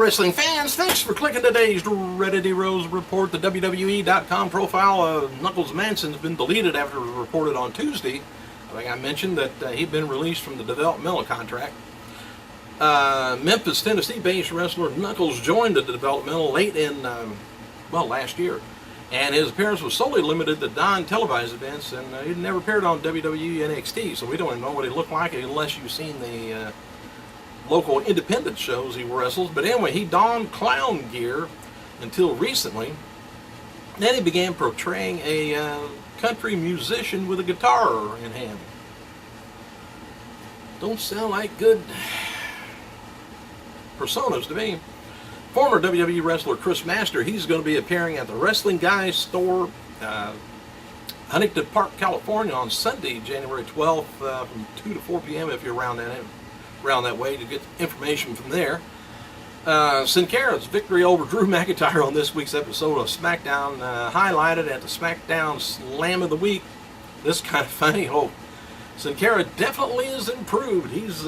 wrestling fans, thanks for clicking today's Reddity Rose report. The WWE.com profile of Knuckles Manson's been deleted after it was reported on Tuesday. I think I mentioned that he'd been released from the developmental contract. Memphis, Tennessee-based wrestler Knuckles joined the developmental late in, last year. And his appearance was solely limited to non-televised events, and he'd never appeared on WWE NXT, so we don't even know what he looked like unless you've seen the local independent shows he wrestles. But anyway, he donned clown gear until recently. Then he began portraying a country musician with a guitar in hand. Don't sound like good personas to me. Former WWE wrestler Chris Master, he's going to be appearing at the Wrestling Guys store, Huntington Park, California on Sunday, January 12th from 2 to 4 p.m. if you're around that way to get information from there. Sin Cara's victory over Drew McIntyre on this week's episode of SmackDown, highlighted at the SmackDown Slam of the Week. This is kind of funny. Oh, Sin Cara definitely is improved. He's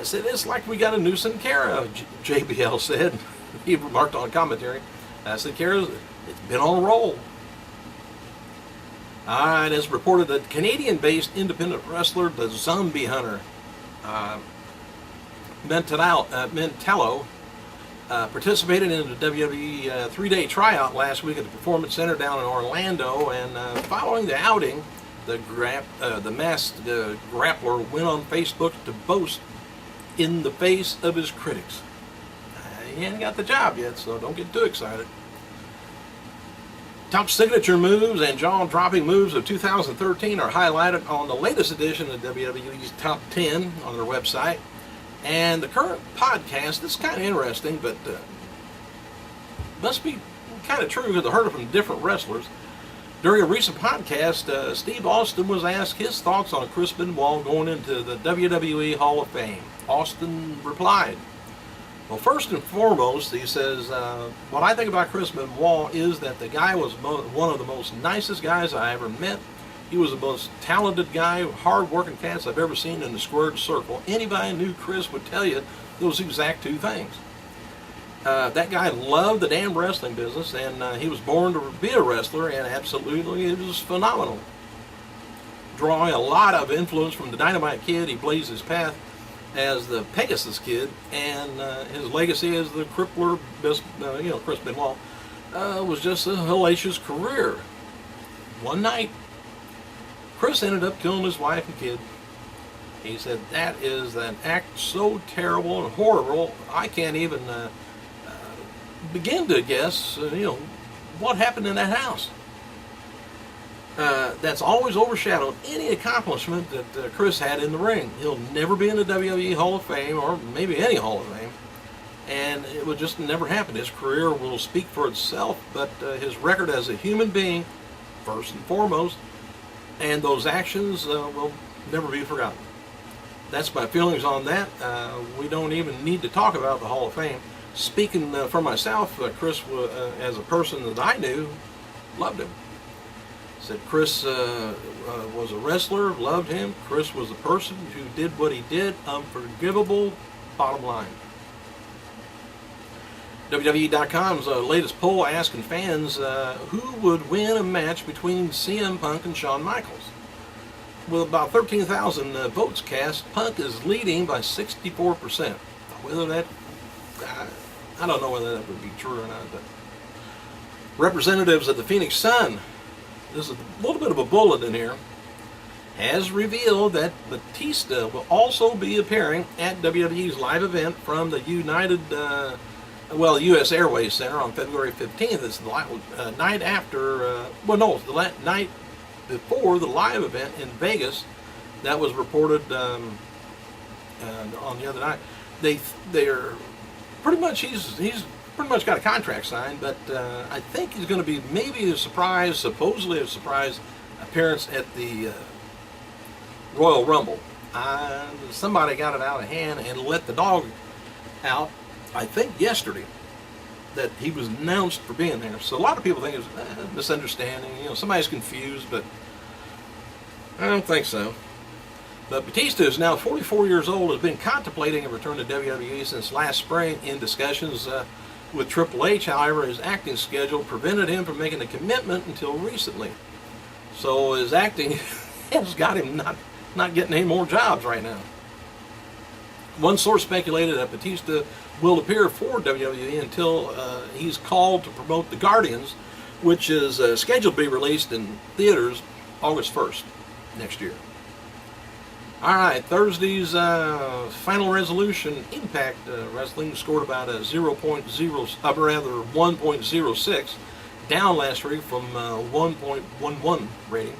said it's like we got a new Sin Cara, JBL said. He remarked on commentary. Sin Cara's been on a roll. Alright, it's reported that Canadian-based independent wrestler, the Zombie Hunter, Mentallo, participated in the WWE 3-day tryout last week at the Performance Center down in Orlando, and following the outing, the masked grappler went on Facebook to boast in the face of his critics. He ain't got the job yet, so don't get too excited. Top signature moves and jaw-dropping moves of 2013 are highlighted on the latest edition of WWE's Top 10 on their website. And the current podcast, this is kind of interesting, but must be kind of true because I heard it from different wrestlers. During a recent podcast, Steve Austin was asked his thoughts on Chris Benoit going into the WWE Hall of Fame. Austin replied, well, first and foremost, he says, what I think about Chris Benoit is that the guy was one of the most nicest guys I ever met. He was the most talented guy, hard-working cats I've ever seen in the squared circle. Anybody who knew Chris would tell you those exact two things. That guy loved the damn wrestling business, and he was born to be a wrestler, and absolutely it was phenomenal. Drawing a lot of influence from the Dynamite Kid, he blazed his path as the Pegasus Kid, and his legacy as the crippler, Chris Benoit, was just a hellacious career. One night, Chris ended up killing his wife and kid. He said, that is an act so terrible and horrible, I can't even begin to guess, what happened in that house. That's always overshadowed any accomplishment that Chris had in the ring. He'll never be in the WWE Hall of Fame, or maybe any Hall of Fame, and it would just never happen. His career will speak for itself, but his record as a human being, first and foremost, and those actions will never be forgotten. That's my feelings on that. We don't even need to talk about the Hall of Fame. Speaking for myself, Chris, as a person that I knew, loved him. Said Chris was a wrestler, loved him. Chris was a person who did what he did, unforgivable, bottom line. WWE.com's latest poll asking fans who would win a match between CM Punk and Shawn Michaels. With about 13,000 votes cast, Punk is leading by 64%. Whether that, I don't know whether that would be true or not, but representatives of the Phoenix Sun, this is a little bit of a bullet in here, has revealed that Batista will also be appearing at WWE's live event from the U.S. Airways Center on February 15th. It's the night after, the night before the live event in Vegas that was reported on the other night. They're pretty much, he's pretty much got a contract signed, but I think he's going to be maybe supposedly a surprise appearance at the Royal Rumble. Somebody got it out of hand and let the dog out, I think yesterday, that he was announced for being there. So a lot of people think it was a misunderstanding. Somebody's confused, but I don't think so. But Batista is now 44 years old, has been contemplating a return to WWE since last spring in discussions with Triple H. However, his acting schedule prevented him from making a commitment until recently. So his acting has got him not getting any more jobs right now. One source speculated that Batista will appear for WWE until he's called to promote The Guardians, which is scheduled to be released in theaters August 1st next year. All right, Thursday's final resolution, Impact Wrestling scored about a 1.06, down last week from 1.11 rating.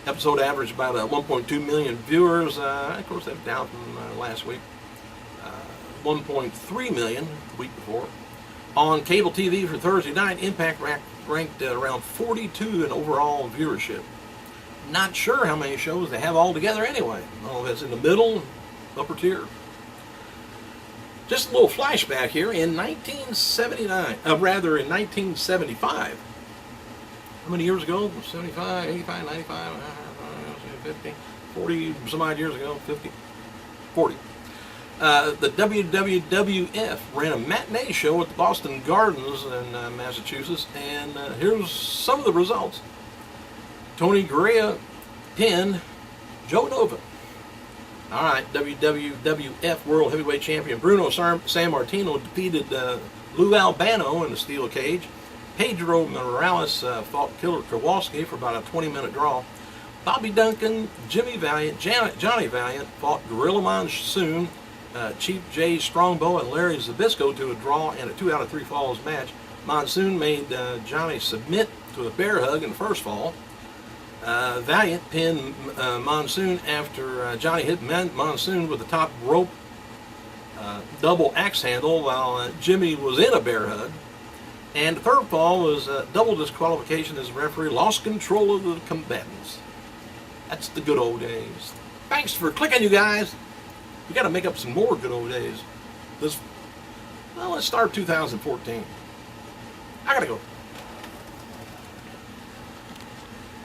Episode averaged about 1.2 million viewers. Of course, that's down from last week. 1.3 million the week before. On cable TV for Thursday night, Impact ranked around 42 in overall viewership. Not sure how many shows they have altogether anyway. I don't know if it's in the middle, upper tier. Just a little flashback here. In 1979, in 1975. How many years ago? 75, 85, 95, 50, 40, some odd years ago, 50, 40. The WWF ran a matinee show at the Boston Gardens in Massachusetts, and here's some of the results. Tony Garea pinned Joe Nova. All right, WWF World Heavyweight Champion Bruno Sammartino defeated Lou Albano in a steel cage. Pedro Morales fought Killer Kowalski for about a 20-minute draw. Bobby Duncan, Jimmy Valiant, Johnny Valiant fought Gorilla Monsoon, Chief Jay Strongbow, and Larry Zbyszko to a draw in a 2 out of 3 falls match. Monsoon made Johnny submit to a bear hug in the first fall. Valiant pinned Monsoon after Johnny hit Monsoon with the top rope double axe handle while Jimmy was in a bear hug. And the third fall was double disqualification as the referee lost control of the combatants. That's the good old days. Thanks for clicking, you guys. We got to make up some more good old days. Let's start 2014. I gotta go.